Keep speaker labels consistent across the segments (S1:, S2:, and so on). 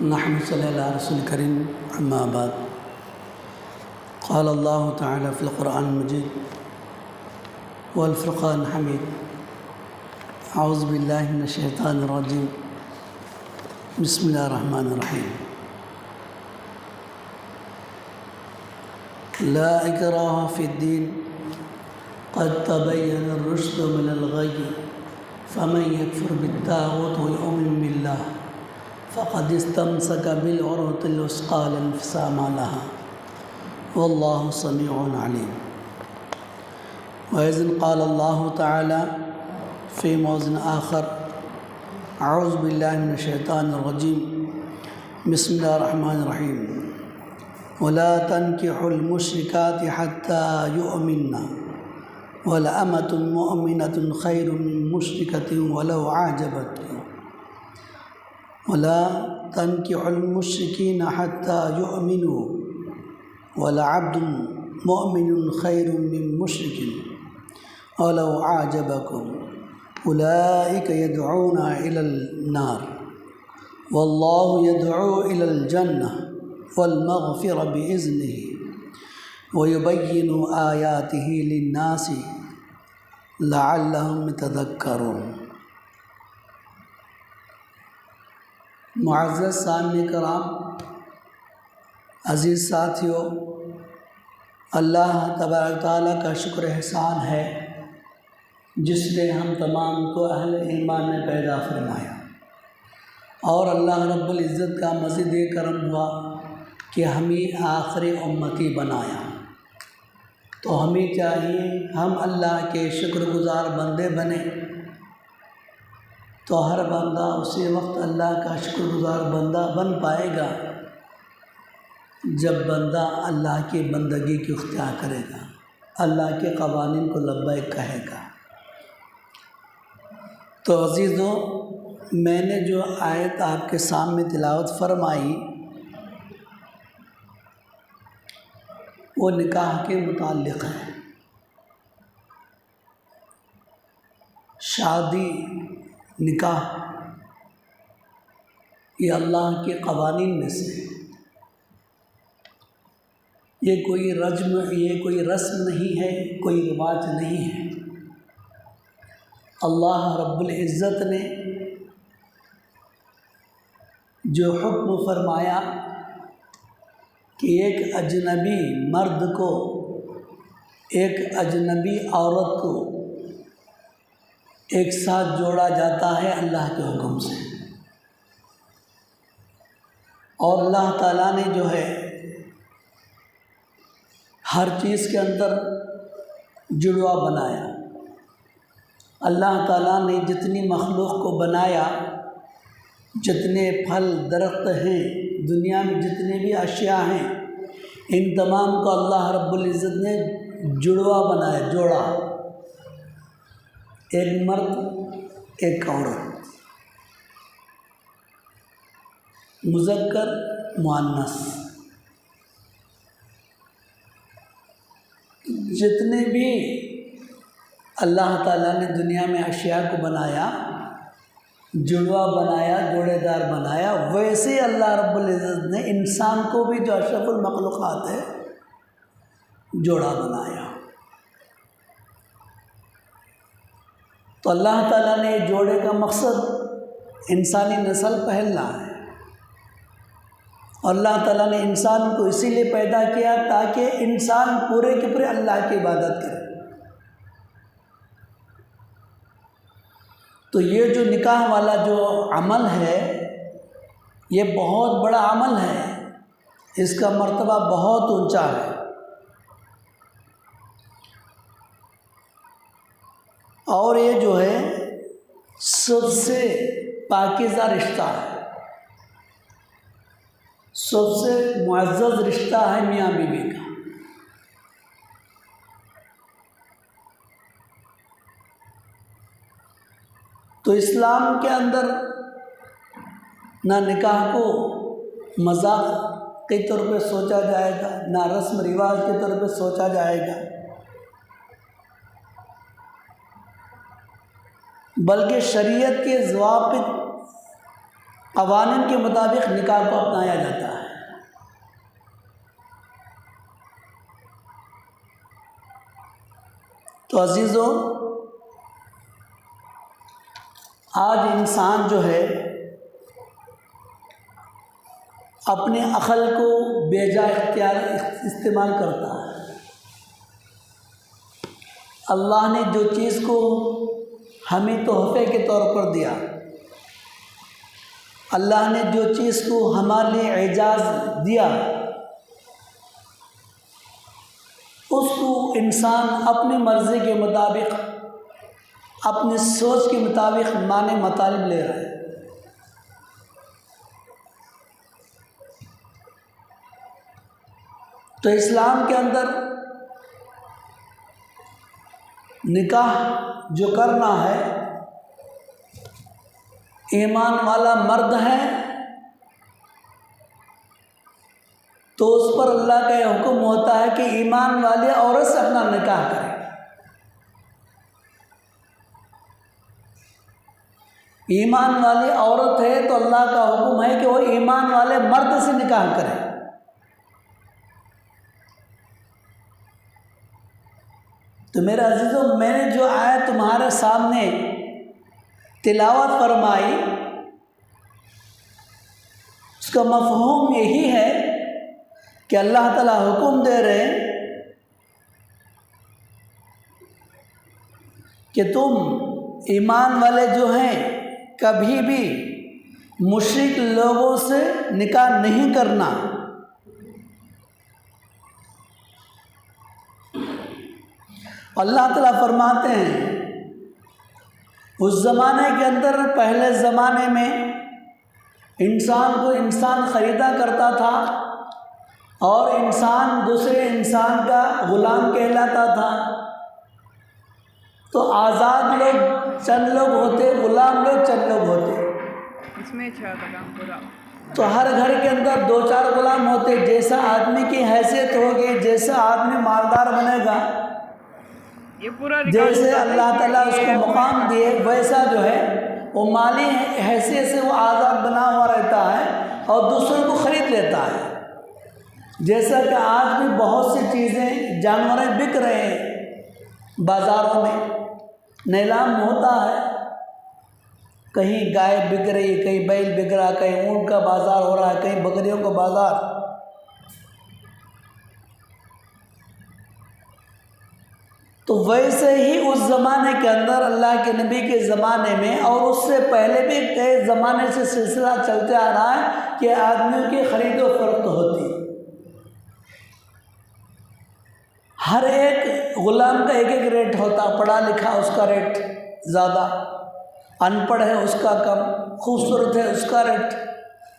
S1: نحمد صلی اللہ علیہ رسول کریم اما بعد قال اللہ تعالی فی القرآن المجید والفرقان الحمید اعوذ باللہ من الشیطان الرجیم بسم اللہ الرحمن الرحیم لا اکراہ فی الدین قد تبین الرشد من الغی فمن یکفر بالطاغوت ویؤمن باللہ فقد استمسک بالعروۃ الوثقی لا انفصام لها واللہ سمیع علیم. وإذ قال اللہ تعالی فی موضع آخر اعوذ باللہ من الشیطان الرجیم بسم اللہ الرحمن الرحیم ولا تنکحوا المشرکات حتی یؤمنن ولأمة مؤمنة خیر من مشرکۃ ولو اعجبتکم ولا تنکحوا المشرکین حتی یؤمنوا ولعبد مؤمن خیر من مشرک ولو اعجبکم اولئک یدعون الی النار واللہ یدعو الی الجنہ والمغفرہ بإذنہ ویبین آیاتہ للناس لعلہم یتذکرون. معزز سامعین کرام، عزیز ساتھیوں، اللہ تبارک تعالیٰ کا شکر احسان ہے جس نے ہم تمام کو اہل ایمان میں پیدا فرمایا، اور اللہ رب العزت کا مزید کرم ہوا کہ ہمیں آخری امتی بنایا. تو ہمیں چاہیے ہم اللہ کے شکر گزار بندے بنیں. تو ہر بندہ اسی وقت اللہ کا شکر گزار بندہ بن پائے گا جب بندہ اللہ کی بندگی کی اختیار کرے گا، اللہ کے قوانین کو لبیک کہے گا. تو عزیزوں، میں نے جو آیت آپ کے سامنے تلاوت فرمائی وہ نکاح کے متعلق ہے. شادی، نکاح یہ اللہ کے قوانین میں سے، یہ کوئی رسم نہیں ہے، کوئی رواج نہیں ہے. اللہ رب العزت نے جو حکم فرمایا کہ ایک اجنبی مرد کو ایک اجنبی عورت کو ایک ساتھ جوڑا جاتا ہے اللہ کے حکم سے، اور اللہ تعالیٰ نے جو ہے ہر چیز کے اندر جڑواں بنایا. اللہ تعالیٰ نے جتنی مخلوق کو بنایا، جتنے پھل درخت ہیں دنیا میں، جتنے بھی اشیاء ہیں، ان تمام کو اللہ رب العزت نے جڑواں بنایا، جوڑا. ایک مرد ایک عورت، مذکر مؤنث، جتنے بھی اللہ تعالیٰ نے دنیا میں اشیاء کو بنایا، جڑواں بنایا، جوڑے دار بنایا، ویسے اللہ رب العزت نے انسان کو بھی جو اشرف المخلوقات ہے جوڑا بنایا. تو اللہ تعالیٰ نے جوڑے کا مقصد انسانی نسل پھیلنا ہے، اور اللہ تعالیٰ نے انسان کو اسی لیے پیدا کیا تاکہ انسان پورے کے پورے اللہ کی عبادت کرے. تو یہ جو نکاح والا جو عمل ہے یہ بہت بڑا عمل ہے، اس کا مرتبہ بہت اونچا ہے. اور یہ جو ہے سب سے پاکیزہ رشتہ ہے، سب سے معزز رشتہ ہے میاں بیوی کا. تو اسلام کے اندر نہ نکاح کو مذاق کے طور پہ سوچا جائے گا، نہ رسم رواج کے طور پہ سوچا جائے گا، بلکہ شریعت کے ضوابط قوانین کے مطابق نکاح کو اپنایا جاتا ہے۔ تو عزیزو، آج انسان جو ہے اپنے عقل کو بے جا استعمال کرتا ہے۔ اللہ نے جو چیز کو ہمیں تحفے کے طور پر دیا، اللہ نے جو چیز کو ہمارے لیے اعزاز دیا، اس کو انسان اپنی مرضی کے مطابق، اپنی سوچ کے مطابق معنی مطالب لے رہا ہے۔ تو اسلام کے اندر نکاح جو کرنا ہے، ایمان والا مرد ہے تو اس پر اللہ کا یہ حکم ہوتا ہے کہ ایمان والی عورت سے اپنا نکاح کرے۔ ایمان والی عورت ہے تو اللہ کا حکم ہے کہ وہ ایمان والے مرد سے نکاح کرے۔ تو میرے عزیزوں، میں نے جو آیت تمہارے سامنے تلاوت فرمائی، اس کا مفہوم یہی ہے کہ اللہ تعالیٰ حکم دے رہے ہیں کہ تم ایمان والے جو ہیں کبھی بھی مشرک لوگوں سے نکاح نہیں کرنا۔ اللہ تعالیٰ فرماتے ہیں اس زمانے کے اندر، پہلے زمانے میں انسان کو انسان خریدا کرتا تھا اور انسان دوسرے انسان کا غلام کہلاتا تھا۔ تو آزاد لوگ چند لوگ ہوتے، غلام لوگ چند لوگ ہوتے۔
S2: اس میں
S1: تو ہر گھر کے اندر 2-4 غلام ہوتے۔ جیسا آدمی کی حیثیت ہوگی، جیسا آدمی مالدار بنے گا، جیسے اللہ تعالیٰ اس کو مقام دیے، ویسا جو ہے وہ مالی حیثیت سے وہ آزاد بنا ہوا رہتا ہے اور دوسروں کو خرید لیتا ہے۔ جیسا کہ آج بھی بہت سی چیزیں، جانوریں بک رہے ہیں بازاروں میں، نیلام ہوتا ہے، کہیں گائے بک رہی ہے، کہیں بیل بک رہا ہے، کہیں اونٹ کا بازار ہو رہا ہے، کہیں بکریوں کا بازار۔ تو ویسے ہی اس زمانے کے اندر، اللہ کے نبی کے زمانے میں اور اس سے پہلے بھی کئی زمانے سے سلسلہ چلتے آ رہا ہے کہ آدمیوں کی خرید و فروخت ہوتی۔ ہر ایک غلام کا ایک ایک ریٹ ہوتا، پڑھا لکھا اس کا ریٹ زیادہ، ان پڑھ ہے اس کا کم، خوبصورت ہے اس کا ریٹ،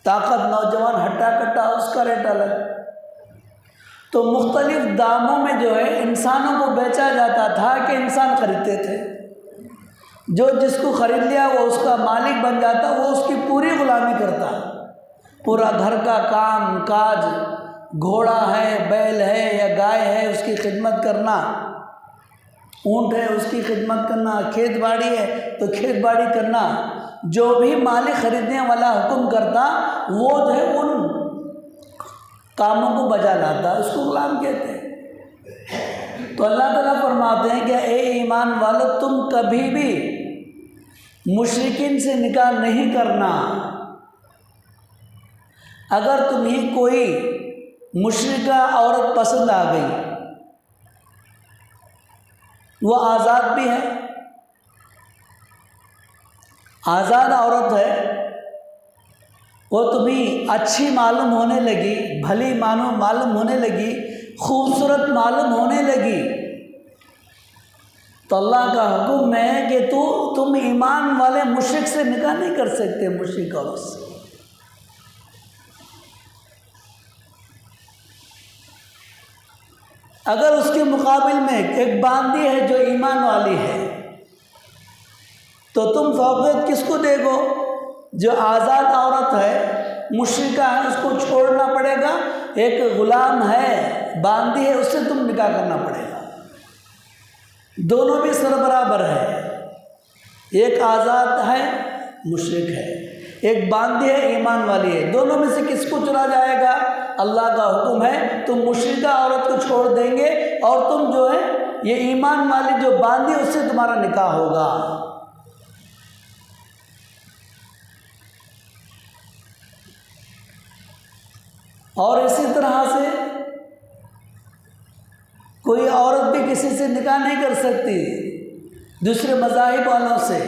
S1: طاقت نوجوان ہٹا کٹا اس کا ریٹ الگ۔ تو مختلف داموں میں جو ہے انسانوں کو بیچا جاتا تھا کہ انسان خریدتے تھے۔ جو جس کو خرید لیا وہ اس کا مالک بن جاتا، وہ اس کی پوری غلامی کرتا، پورا گھر کا کام کاج، گھوڑا ہے، بیل ہے یا گائے ہے اس کی خدمت کرنا، اونٹ ہے اس کی خدمت کرنا، کھیت باڑی ہے تو کھیت باڑی کرنا، جو بھی مالک خریدنے والا حکم کرتا وہ جو ہے ان کاموں کو بجا لاتا، اس کو غلام کہتے ہیں۔ تو اللہ تعالیٰ فرماتے ہیں کہ اے ایمان والو، تم کبھی بھی مشرکین سے نکاح نہیں کرنا۔ اگر تمہیں کوئی مشرکہ عورت پسند آ گئی، وہ آزاد بھی ہے، آزاد عورت ہے، وہ تمہیں اچھی معلوم ہونے لگی، بھلی معلوم ہونے لگی، خوبصورت معلوم ہونے لگی، تو اللہ کا حکم ہے کہ تم ایمان والے مشرک سے نکاح نہیں کر سکتے، مشرک عورت سے۔ اگر اس کے مقابل میں ایک باندی ہے جو ایمان والی ہے تو تم فوقیت کس کو دے گو؟ جو آزاد عورت ہے، مشرکہ ہے، اس کو چھوڑنا پڑے گا۔ ایک غلام ہے، باندی ہے، اس سے تم نکاح کرنا پڑے گا۔ دونوں بھی سر برابر ہے، ایک آزاد ہے، مشرک ہے۔ ایک باندھی ہے ایمان والی ہے، دونوں میں سے کس کو چنا جائے گا؟ اللہ کا حکم ہے تم مشرکہ عورت کو چھوڑ دیں گے اور تم جو ہے یہ ایمان والی جو باندھی اس سے تمہارا نکاح ہوگا۔ اور اسی طرح سے کوئی عورت بھی کسی سے نکاح نہیں کر سکتی دوسرے مذاہب والوں سے۔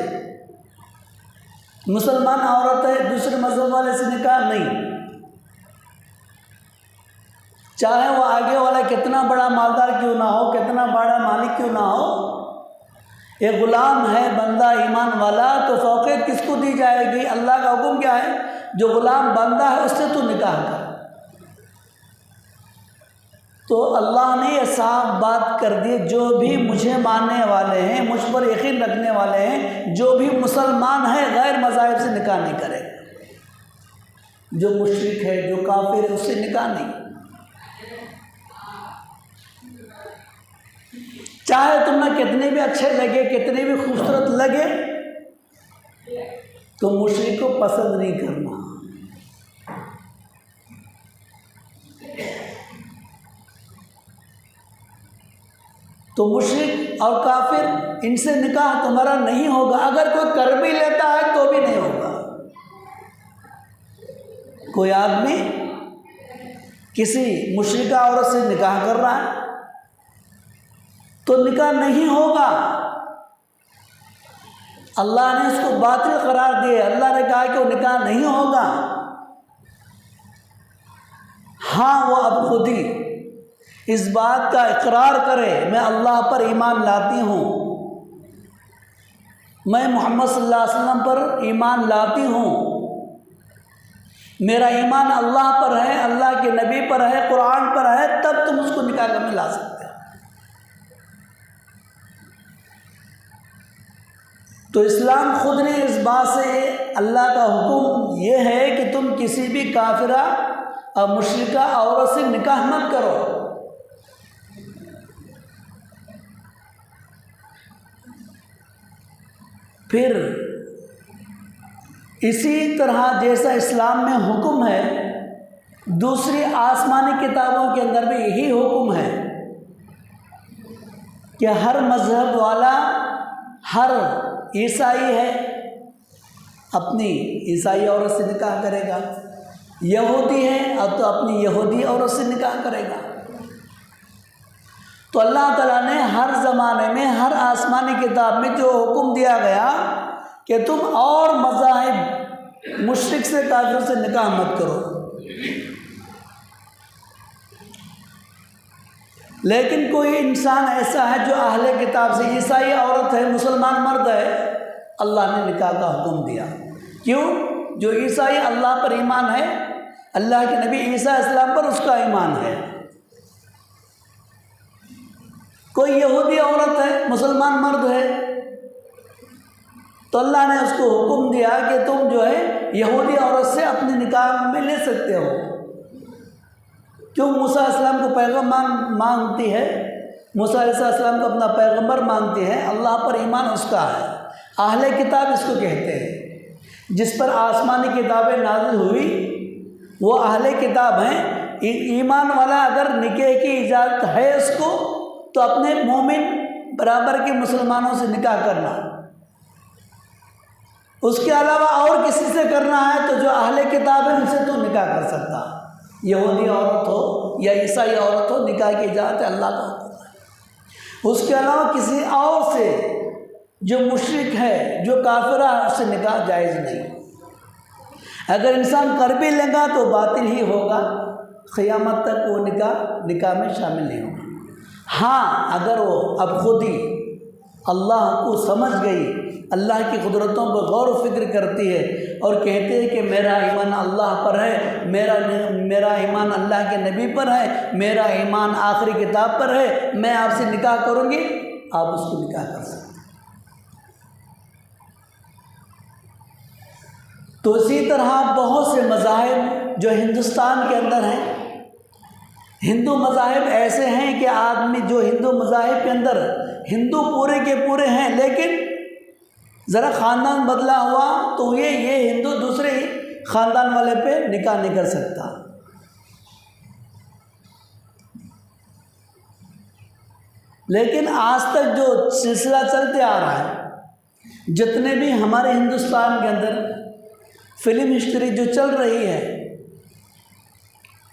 S1: مسلمان عورت ہے دوسرے مذہب والے سے نکاح نہیں، چاہے وہ آگے والا کتنا بڑا مالدار کیوں نہ ہو، کتنا بڑا مالک کیوں نہ ہو۔ ایک غلام ہے بندہ ایمان والا تو فوقیت کس کو دی جائے گی؟ اللہ کا حکم کیا ہے؟ جو غلام بندہ ہے اس سے تو نکاح کر۔ تو اللہ نے یہ صاف بات کر دی، جو بھی مجھے ماننے والے ہیں، مجھ پر یقین رکھنے والے ہیں، جو بھی مسلمان ہیں غیر مذاہب سے نکاح نہیں کرے گا۔ جو مشرک ہے جو کافر ہے اس سے نکاح نہیں، چاہے تمہیں کتنے بھی اچھے لگے کتنے بھی خوبصورت لگے، تو مشرک کو پسند نہیں کرنا۔ تو مشرک اور کافر ان سے نکاح تمہارا نہیں ہوگا، اگر کوئی کر بھی لیتا ہے تو بھی نہیں ہوگا۔ کوئی آدمی کسی مشرکہ عورت سے نکاح کر رہا ہے تو نکاح نہیں ہوگا، اللہ نے اس کو باطل قرار دیا، اللہ نے کہا کہ وہ نکاح نہیں ہوگا۔ ہاں وہ اب خود ہی اس بات کا اقرار کرے میں اللہ پر ایمان لاتی ہوں، میں محمد صلی اللہ علیہ وسلم پر ایمان لاتی ہوں، میرا ایمان اللہ پر ہے، اللہ کے نبی پر ہے، قرآن پر ہے، تب تم اس کو نکاح میں لا سکتے ہو۔ تو اسلام خود نے اس بات سے، اللہ کا حکم یہ ہے کہ تم کسی بھی کافرہ اور مشرکہ عورت سے نکاح مت کرو۔ پھر اسی طرح جیسا اسلام میں حکم ہے، دوسری آسمانی کتابوں کے اندر بھی یہی حکم ہے کہ ہر مذہب والا، ہر عیسائی ہے اپنی عیسائی عورت سے نکاح کرے گا، یہودی ہے اب تو اپنی یہودی عورت سے نکاح کرے گا۔ تو اللہ تعالیٰ نے ہر زمانے میں ہر آسمانی کتاب میں جو حکم دیا گیا کہ تم اور مذاہب مشرک سے کافر سے نکاح مت کرو، لیکن کوئی انسان ایسا ہے جو اہل کتاب سے، عیسائی عورت ہے مسلمان مرد ہے، اللہ نے نکاح کا حکم دیا۔ کیوں؟ جو عیسائی اللہ پر ایمان ہے، اللہ کے نبی عیسیٰ علیہ السلام پر اس کا ایمان ہے۔ کوئی یہودی عورت ہے مسلمان مرد ہے تو اللہ نے اس کو حکم دیا کہ تم جو ہے یہودی عورت سے اپنے نکاح میں لے سکتے ہو۔ کیوں؟ موسیٰ علیہ السلام کو پیغمبر مانتی ہے، موسیٰ علیہ السلام کو اپنا پیغمبر مانتی ہے، اللہ پر ایمان اس کا ہے۔ اہل کتاب اس کو کہتے ہیں، جس پر آسمانی کتابیں نازل ہوئی وہ اہل کتاب ہیں۔ ایمان والا اگر نکاح کی اجازت ہے اس کو تو اپنے مومن برابر کے مسلمانوں سے نکاح کرنا، اس کے علاوہ اور کسی سے کرنا ہے تو جو اہل کتاب ہے ان سے تو نکاح کر سکتا، یہودی عورت ہو یا عیسائی عورت ہو، نکاح کی اجازت ہے اللہ کا حکم ہے۔ اس کے علاوہ کسی اور سے جو مشرک ہے جو کافر ہے اس سے نکاح جائز نہیں۔ اگر انسان کر بھی لے گا تو باطل ہی ہوگا، قیامت تک وہ نکاح میں شامل نہیں ہوگا۔ ہاں اگر وہ اب خود ہی اللہ کو سمجھ گئی، اللہ کی قدرتوں پر غور و فکر کرتی ہے اور کہتے ہیں کہ میرا ایمان اللہ پر ہے، میرا ایمان اللہ کے نبی پر ہے، میرا ایمان آخری کتاب پر ہے، میں آپ سے نکاح کروں گی، آپ اس کو نکاح کر سکتے ہیں۔ تو اسی طرح بہت سے مذاہب جو ہندوستان کے اندر ہیں، ہندو مذاہب ایسے ہیں کہ آدمی جو ہندو مذاہب کے اندر ہندو پورے کے پورے ہیں لیکن ذرا خاندان بدلا ہوا تو یہ ہندو دوسرے ہی خاندان والے پہ نکاح نہیں کر سکتا۔ لیکن آج تک جو سلسلہ چلتے آ رہا ہے، جتنے بھی ہمارے ہندوستان کے اندر فلم ہسٹری جو چل رہی ہے،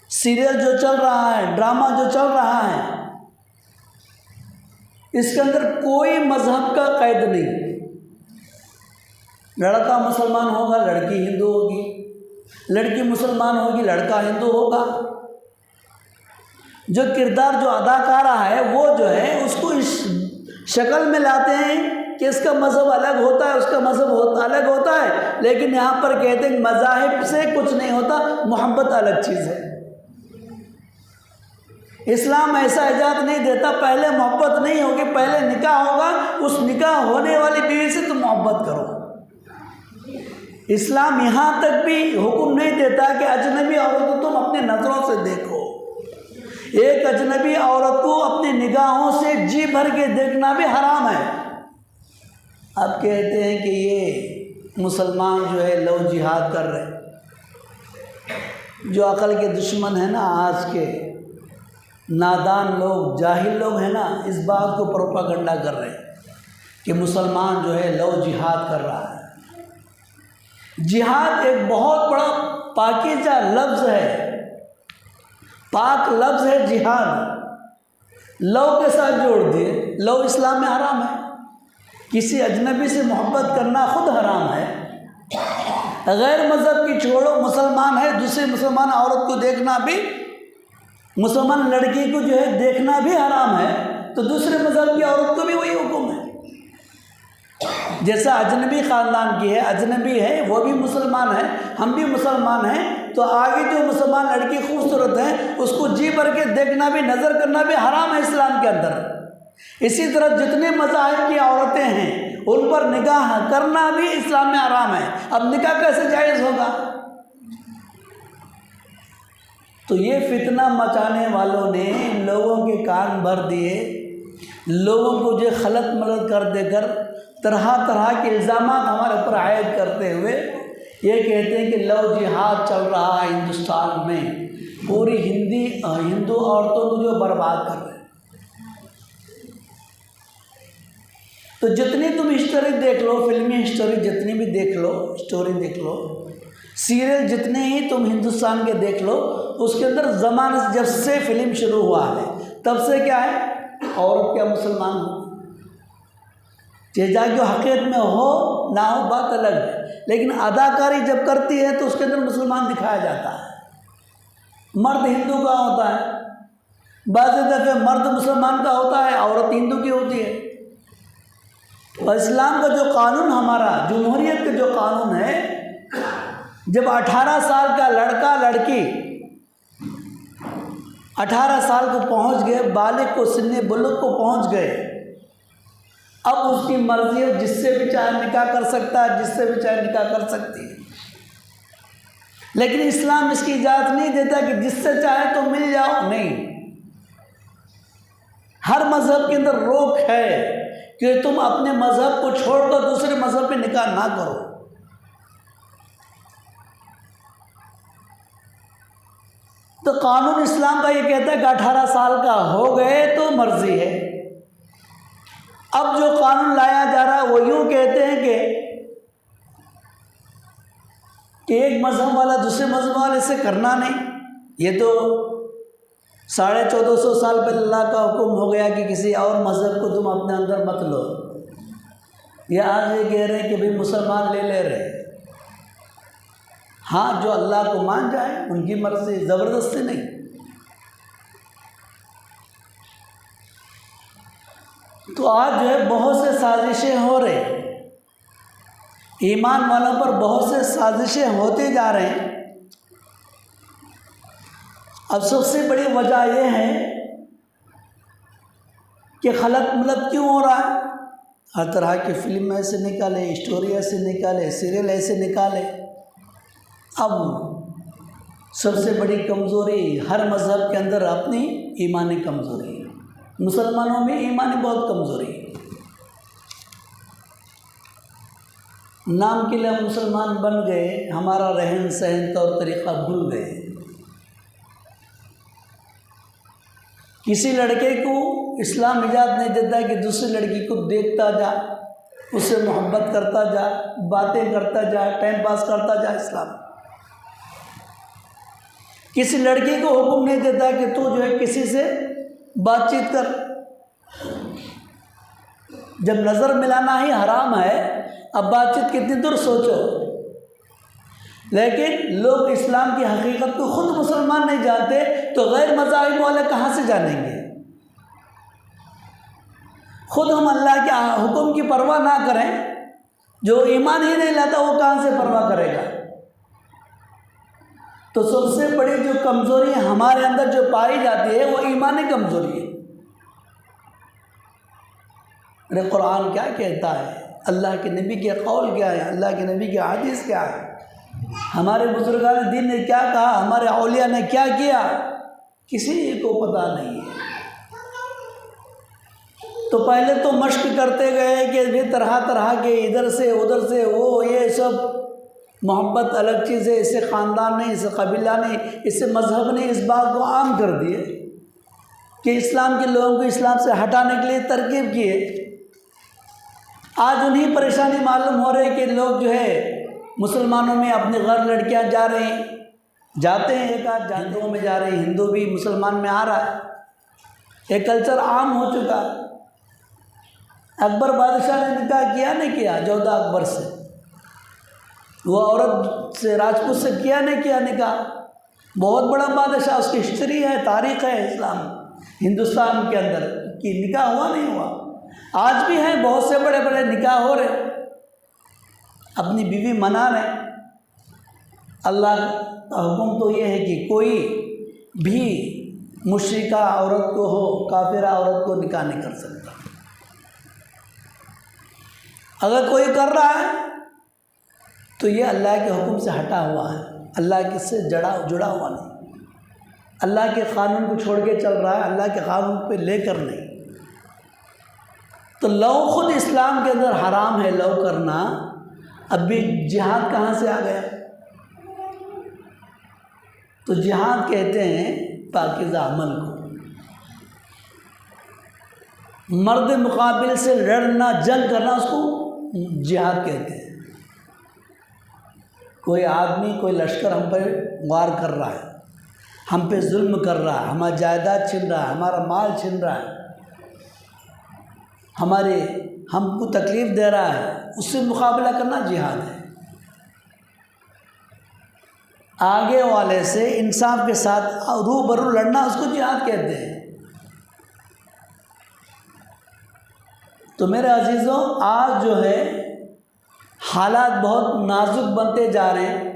S1: سیریل جو چل رہا ہے، ڈرامہ جو چل رہا ہے، اس کے اندر کوئی مذہب کا قید نہیں۔ لڑکا مسلمان ہوگا، لڑکی ہندو ہوگی، لڑکی مسلمان ہوگی، لڑکا ہندو ہوگا۔ جو کردار جو ادا کر رہا ہے وہ جو ہے اس کو اس شکل میں لاتے ہیں کہ اس کا مذہب الگ ہوتا ہے، اس کا مذہب الگ ہوتا ہے، لیکن یہاں پر کہتے ہیں مذاہب سے کچھ نہیں ہوتا، محبت الگ چیز ہے۔ اسلام ایسا اجازت نہیں دیتا پہلے محبت نہیں ہوگی، پہلے نکاح ہوگا، اس نکاح ہونے والی بیوی سے تم محبت کرو۔ اسلام یہاں تک بھی حکم نہیں دیتا کہ اجنبی عورت کو تم اپنے نظروں سے دیکھو۔ ایک اجنبی عورت کو اپنی نگاہوں سے جی بھر کے دیکھنا بھی حرام ہے۔ اب کہتے ہیں کہ یہ مسلمان جو ہے لو جہاد کر رہے، جو عقل کے دشمن ہیں نا، آج کے نادان لوگ، جاہل لوگ ہیں نا، اس بات کو پروپاگنڈا کر رہے ہیں کہ مسلمان جو ہے لو جہاد کر رہا ہے۔ جہاد ایک بہت بڑا پاکیزہ لفظ ہے، پاک لفظ ہے جہاد، لو کے ساتھ جوڑ دیے۔ لو اسلام میں حرام ہے، کسی اجنبی سے محبت کرنا خود حرام ہے۔ غیر مذہب کی چھوڑو، مسلمان ہے، دوسری مسلمان عورت کو دیکھنا بھی، مسلمان لڑکی کو جو ہے دیکھنا بھی حرام ہے، تو دوسرے مذہب کی عورت کو بھی وہی حکم ہے۔ جیسا اجنبی خاندان کی ہے، اجنبی ہے، وہ بھی مسلمان ہے، ہم بھی مسلمان ہیں، تو آگے جو مسلمان لڑکی خوبصورت ہے اس کو جی بھر کے دیکھنا بھی، نظر کرنا بھی حرام ہے اسلام کے اندر۔ اسی طرح جتنے مذاہب کی عورتیں ہیں ان پر نگاہ کرنا بھی اسلام میں حرام ہے۔ اب نکاح کیسے جائز ہوگا؟ تو یہ فتنہ مچانے والوں نے لوگوں کے کان بھر دیے، لوگوں کو جو خلط ملط کر دے کر طرح طرح کے الزامات ہمارے اوپر عائد کرتے ہوئے یہ کہتے ہیں کہ لو جہاد چل رہا ہے ہندوستان میں، پوری ہندو عورتوں کو جو برباد کر رہے ہیں۔ تو جتنی تم ہسٹوری دیکھ لو، فلمی ہسٹوری جتنی بھی دیکھ لو، اسٹوری دیکھ لو، سیریل جتنے ہی تم ہندوستان کے دیکھ لو، اس کے اندر زمانے سے جب سے فلم شروع ہوا ہے تب سے کیا ہے، عورت کیا مسلمان ہو، چاہے جو حقیقت میں ہو نہ ہو بات الگ ہے، لیکن اداکاری جب کرتی ہے تو اس کے اندر مسلمان دکھایا جاتا ہے۔ مرد ہندو کا ہوتا ہے، بعض دفعہ مرد مسلمان کا ہوتا ہے، عورت ہندو کی ہوتی ہے۔ اور اسلام کا جو قانون، ہمارا جمہوریت کا جو قانون ہے، جب 18 سال کا لڑکا لڑکی 18 سال کو پہنچ گئے، بالغ کو سن بلوغ کو پہنچ گئے، اب اس کی مرضی ہے، جس سے بھی چاہے نکاح کر سکتا ہے، جس سے بھی چاہے نکاح کر سکتی ہے۔ لیکن اسلام اس کی اجازت نہیں دیتا کہ جس سے چاہے تو مل جاؤ، نہیں۔ ہر مذہب کے اندر روک ہے کہ تم اپنے مذہب کو چھوڑ کر دوسرے مذہب پہ نکاح نہ کرو۔ تو قانون اسلام کا یہ کہتا ہے کہ 18 سال کا ہو گئے تو مرضی ہے۔ اب جو قانون لایا جا رہا ہے وہ یوں کہتے ہیں کہ ایک مذہب والا دوسرے مذہب والے سے کرنا نہیں۔ یہ تو 1450 سال پہلے اللہ کا حکم ہو گیا کہ کسی اور مذہب کو تم اپنے اندر مت لو۔ یہ آج یہ کہہ رہے ہیں کہ بھی مسلمان لے رہے، ہاں جو اللہ کو مان جائے، ان کی مرضی، زبردستی نہیں۔ تو آج جو ہے بہت سے سازشیں ہو رہے، ایمان والوں پر بہت سے سازشیں ہوتے جا رہے ہیں۔ اب سب سے بڑی وجہ یہ ہے کہ خلط ملط کیوں ہو رہا ہے، ہر طرح کی فلم ایسے نکالے، اسٹوری ایسے نکالے، سیریل ایسے نکالے۔ اب سب سے بڑی کمزوری ہر مذہب کے اندر اپنی ایمانی کمزوری ہے، مسلمانوں میں ایمانی بہت کمزوری ہے۔ نام کے لیے ہم مسلمان بن گئے، ہمارا رہن سہن طور طریقہ بھول گئے۔ کسی لڑکے کو اسلام اجازت نہیں دیتا کہ دوسری لڑکی کو دیکھتا جا، اس سے محبت کرتا جا، باتیں کرتا جا، ٹائم پاس کرتا جا۔ اسلام کسی لڑکی کو حکم نہیں دیتا کہ تو جو ہے کسی سے بات چیت کر۔ جب نظر ملانا ہی حرام ہے، اب بات چیت کتنی دور سوچو۔ لیکن لوگ اسلام کی حقیقت کو خود مسلمان نہیں جانتے تو غیر مذاہب والے کہاں سے جانیں گے؟ خود ہم اللہ کے حکم کی پرواہ نہ کریں، جو ایمان ہی نہیں لاتا وہ کہاں سے پرواہ کرے گا؟ تو سب سے بڑی جو کمزوری ہمارے اندر جو پائی جاتی ہے وہ ایمانی کمزوری ہے۔ ارے قرآن کیا کہتا ہے؟ اللہ کے نبی کے قول کیا ہے؟ اللہ کے نبی کے حدیث کیا ہے؟ ہمارے بزرگان دین نے کیا کہا؟ ہمارے اولیاء نے کیا کیا؟ کسی کو پتہ نہیں ہے۔ تو پہلے تو مشق کرتے گئے کہ یہ طرح طرح کے ادھر سے ادھر سے وہ یہ سب محبت الگ چیز ہے، اس سے خاندان نہیں، اس سے قبیلہ نہیں، اس سے مذہب نہیں، اس بات کو عام کر دیے کہ اسلام کے لوگوں کو اسلام سے ہٹانے کے لیے ترکیب کیے۔ آج انہیں پریشانی معلوم ہو رہی ہے کہ لوگ جو ہے مسلمانوں میں اپنی غیر لڑکیاں جا رہی ہیں، جاتے ہیں، ایک آدھ ہندوؤں میں جا رہے ہیں، ہندو بھی مسلمان میں آ رہا ہے، ایک کلچر عام ہو چکا۔ اکبر بادشاہ نے نکاح کیا نہیں کیا 14 اکبر سے؟ وہ عورت سے راجپوت سے کیا نہیں کیا نکاح؟ بہت بڑا بادشاہ، اس کی ہسٹری ہے، تاریخ ہے اسلام ہندوستان کے اندر کہ نکاح ہوا نہیں ہوا۔ آج بھی ہیں بہت سے بڑے بڑے نکاح ہو رہے، اپنی بیوی منا رہے۔ اللہ کا حکم تو یہ ہے کہ کوئی بھی مشرکہ عورت کو ہو، کافرہ عورت کو نکاح نہیں کر سکتا۔ اگر کوئی کر رہا ہے تو یہ اللہ کے حکم سے ہٹا ہوا ہے، اللہ کے سے جڑا ہوا نہیں، اللہ کے قانون کو چھوڑ کے چل رہا ہے، اللہ کے قانون پہ لے کر نہیں۔ تو لو خود اسلام کے اندر حرام ہے لو کرنا، اب بھی جہاد کہاں سے آ گیا؟ تو جہاد کہتے ہیں پاکیزہ عمل کو، مرد مقابل سے لڑنا، جنگ کرنا، اس کو جہاد کہتے ہیں۔ کوئی آدمی، کوئی لشکر ہم پہ وار کر رہا ہے، ہم پہ ظلم کر رہا ہے، ہمارا جائیداد چھین رہا ہے، ہمارا مال چھین رہا ہے، ہم کو تکلیف دے رہا ہے، اس سے مقابلہ کرنا جہاد ہے۔ آگے والے سے انصاف کے ساتھ روبرو لڑنا، اس کو جہاد کہتے ہیں۔ تو میرے عزیزوں، آج جو ہے حالات بہت نازک بنتے جا رہے ہیں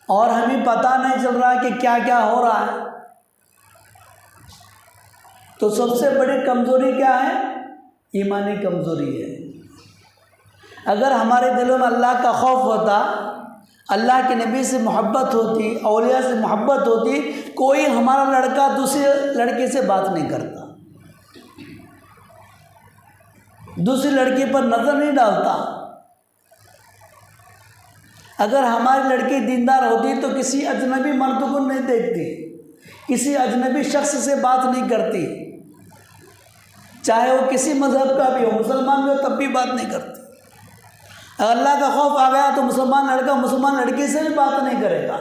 S1: اور ہمیں پتہ نہیں چل رہا کہ کیا کیا ہو رہا ہے۔ تو سب سے بڑی کمزوری کیا ہے؟ ایمانی کمزوری ہے۔ اگر ہمارے دلوں میں اللہ کا خوف ہوتا، اللہ کے نبی سے محبت ہوتی، اولیاء سے محبت ہوتی، کوئی ہمارا لڑکا دوسرے لڑکی سے بات نہیں کرتا، دوسری لڑکی پر نظر نہیں ڈالتا۔ اگر ہماری لڑکی دیندار ہوتی تو کسی اجنبی مرد کو نہیں دیکھتی، کسی اجنبی شخص سے بات نہیں کرتی، چاہے وہ کسی مذہب کا بھی ہو، مسلمان بھی ہو، تب بھی بات نہیں کرتی۔ اگر اللہ کا خوف آ گیا تو مسلمان لڑکا مسلمان لڑکی سے بھی بات نہیں کرے گا۔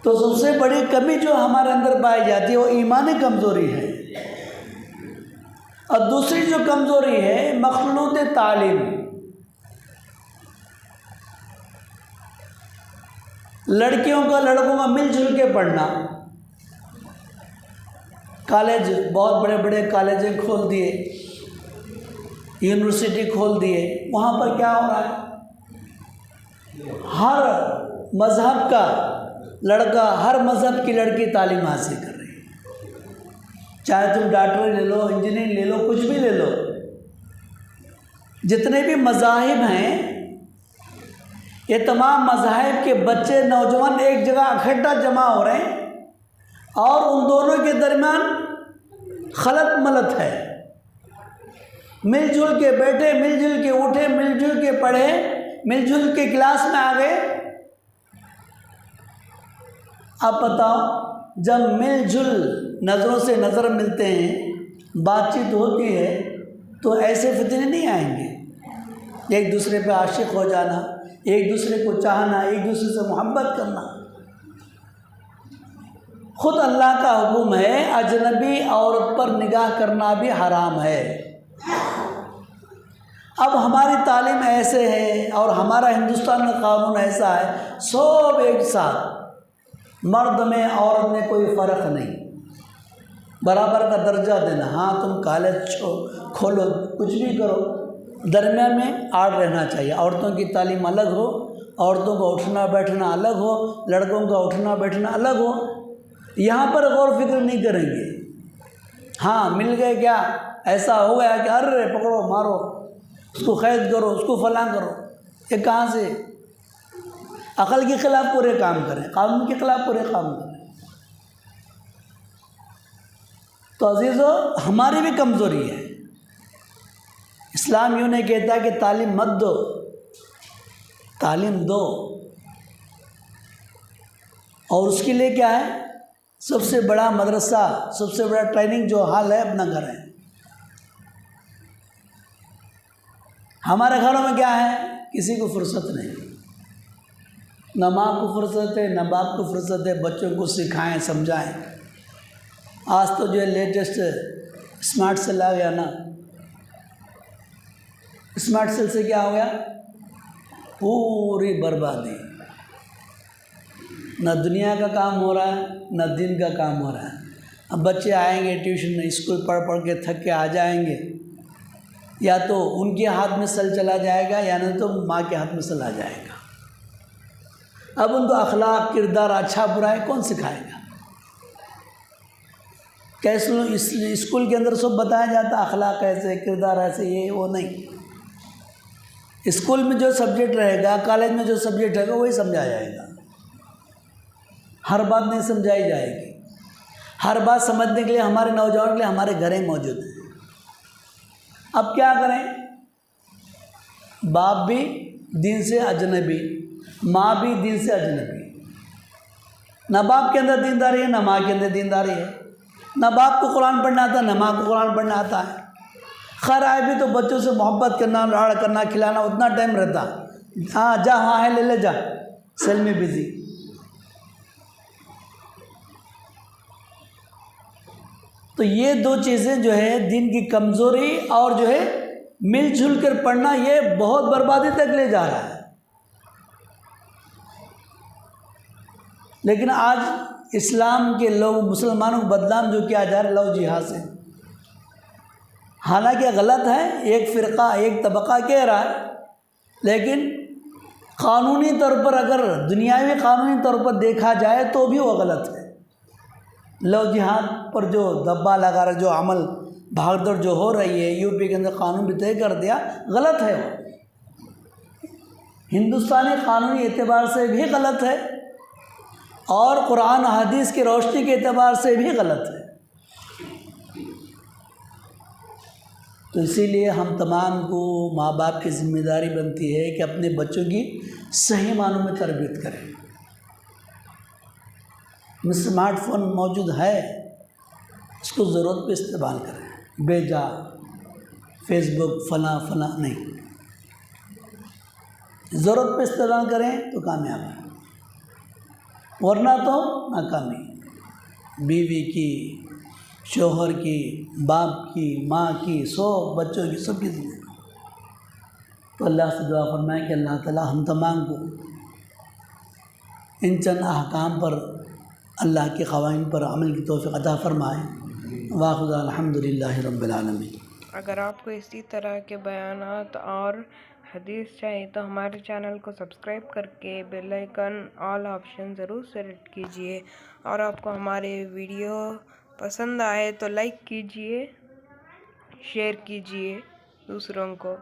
S1: تو سب سے بڑی کمی جو ہمارے اندر پائی جاتی ہے وہ ایمانی کمزوری ہے۔ اور دوسری جو کمزوری ہے مخلوط تعلیم۔ لڑکیوں کا لڑکوں کا مل جل کے پڑھنا، کالج، بہت بڑے بڑے کالجیں کھول دیے، یونیورسٹی کھول دیے، وہاں پر کیا ہو رہا ہے؟ ہر مذہب کا لڑکا، ہر مذہب کی لڑکی تعلیم حاصل کر رہی ہے، چاہے تم ڈاکٹر لے لو، انجینئر لے لو، کچھ بھی لے لو۔ جتنے بھی مذاہب ہیں، یہ تمام مذاہب کے بچے، نوجوان ایک جگہ اکٹھا جمع ہو رہے ہیں اور ان دونوں کے درمیان خلط ملت ہے. مل جل کے بیٹھے، مل جل کے اٹھے، مل جل کے پڑھے، مل جل کے کلاس میں آ گئے. اب بتاؤ، جب مل جل نظروں سے نظر ملتے ہیں، بات چیت ہوتی ہے، تو ایسے فتنے نہیں آئیں گے. ایک دوسرے پہ عاشق ہو جانا، ایک دوسرے کو چاہنا، ایک دوسرے سے محبت کرنا. خود اللہ کا حکم ہے اجنبی عورت پر نگاہ کرنا بھی حرام ہے. اب ہماری تعلیم ایسے ہے اور ہمارا ہندوستان کا قانون ایسا ہے، سب ایک ساتھ، مرد میں عورت میں کوئی فرق نہیں، برابر کا درجہ دینا. ہاں تم کالج کھولو، کچھ بھی کرو، درمیان میں آڑ رہنا چاہیے. عورتوں کی تعلیم الگ ہو، عورتوں کا اٹھنا بیٹھنا الگ ہو، لڑکوں کا اٹھنا بیٹھنا الگ ہو. یہاں پر غور و فکر نہیں کریں گے. ہاں مل گئے کیا، ایسا ہو گیا کہ ارے پکڑو مارو، اس کو قید کرو، اس کو فلاں کرو. یہ کہاں سے؟ عقل کے خلاف پورے کام کریں، قانون کے خلاف پورے کام کریں. تو عزیزو، ہماری بھی کمزوری ہے. اسلام یوں نہیں کہتا کہ تعلیم مت دو، تعلیم دو. اور اس کے لیے کیا ہے؟ سب سے بڑا مدرسہ، سب سے بڑا ٹریننگ جو حال ہے اپنا گھر ہے. ہمارے گھروں میں کیا ہے؟ کسی کو فرصت نہیں، نہ ماں کو فرصت ہے، نہ باپ کو فرصت ہے. بچوں کو سکھائیں، سمجھائیں. آج تو جو ہے لیٹسٹ اسمارٹ سیل آ گیا نا، اسمارٹ سیل سے کیا ہو گیا؟ پوری بربادی. نہ دنیا کا کام ہو رہا ہے، نہ دین کا کام ہو رہا ہے. اب بچے آئیں گے ٹیوشن میں، اسکول پڑھ کے تھک کے آ جائیں گے، یا تو ان کے ہاتھ میں سل چلا جائے گا، یا نہیں تو ماں کے ہاتھ میں سل آ جائے گا. اب ان کو اخلاق، کردار، اچھا برائی کون سکھائے گا؟ کیسے اسکول کے اندر سب بتایا جاتا، اخلاق ایسے، کردار ایسے، یہ وہ نہیں. اسکول میں جو سبجیکٹ رہے گا، کالج میں جو سبجیکٹ رہے گا وہی سمجھایا جائے گا. ہر بات نہیں سمجھائی جائے گی. ہر بات سمجھنے کے لیے ہمارے نوجوان کے لیے ہمارے گھر ہی موجود ہیں. اب کیا کریں؟ باپ بھی دین سے اجنبی، ماں بھی دین سے اجنبی. نہ باپ کے اندر دینداری ہے، نہ ماں کے اندر دینداری ہے. نہ باپ کو قرآن پڑھنا آتا ہے، نہ ماں کو قرآن پڑھنا آتا ہے. خیر آئے بھی تو بچوں سے محبت کرنا، لاڑ کرنا، کھلانا، اتنا ٹائم رہتا. ہاں جا، ہاں ہے، لے لے جا، سیل میں بزی. تو یہ دو چیزیں جو ہے دین کی کمزوری اور جو ہے مل جل کر پڑھنا، یہ بہت بربادی تک لے جا رہا ہے. لیکن آج اسلام کے لوگ، مسلمانوں کو بدنام جو کیا جا رہا ہے لو جہاد سے، حالانکہ غلط ہے. ایک فرقہ، ایک طبقہ کہہ رہا ہے، لیکن قانونی طور پر، اگر دنیاوی قانونی طور پر دیکھا جائے تو بھی وہ غلط ہے. لو جہاد پر جو دبا لگا رہا، جو عمل بھاگ دوڑ جو ہو رہی ہے، یو پی کے اندر قانون بھی طے کر دیا، غلط ہے. وہ ہندوستانی قانونی اعتبار سے بھی غلط ہے، اور قرآن حدیث کی روشنی کے اعتبار سے بھی غلط ہے. تو اسی لیے ہم تمام کو، ماں باپ کی ذمہ داری بنتی ہے کہ اپنے بچوں کی صحیح معنوں میں تربیت کریں. اسمارٹ فون موجود ہے، اس کو ضرورت پہ استعمال کریں، بے جا فیس بک فلاں فلاں نہیں. ضرورت پہ استعمال کریں تو کامیاب ہیں، ورنہ تو ناکامی. بیوی کی، شوہر کی، باپ کی، ماں کی، سب بچوں کی، سب کی زندگی. تو اللہ سے دعا فرمائیں کہ اللہ تعالی ہم تمام کو ان چند احکام پر، اللہ کے قوانین پر عمل کی توفیق عطا فرمائے. واخر الحمدللہ رب العالمین.
S2: اگر آپ کو اسی طرح کے بیانات اور حدیث چاہیے تو ہمارے چینل کو سبسکرائب کر کے بیل آئیکن آل آپشن ضرور سلیکٹ کیجئے. اور آپ کو ہمارے ویڈیو پسند آئے تو لائک کیجئے، شیئر کیجئے دوسروں کو.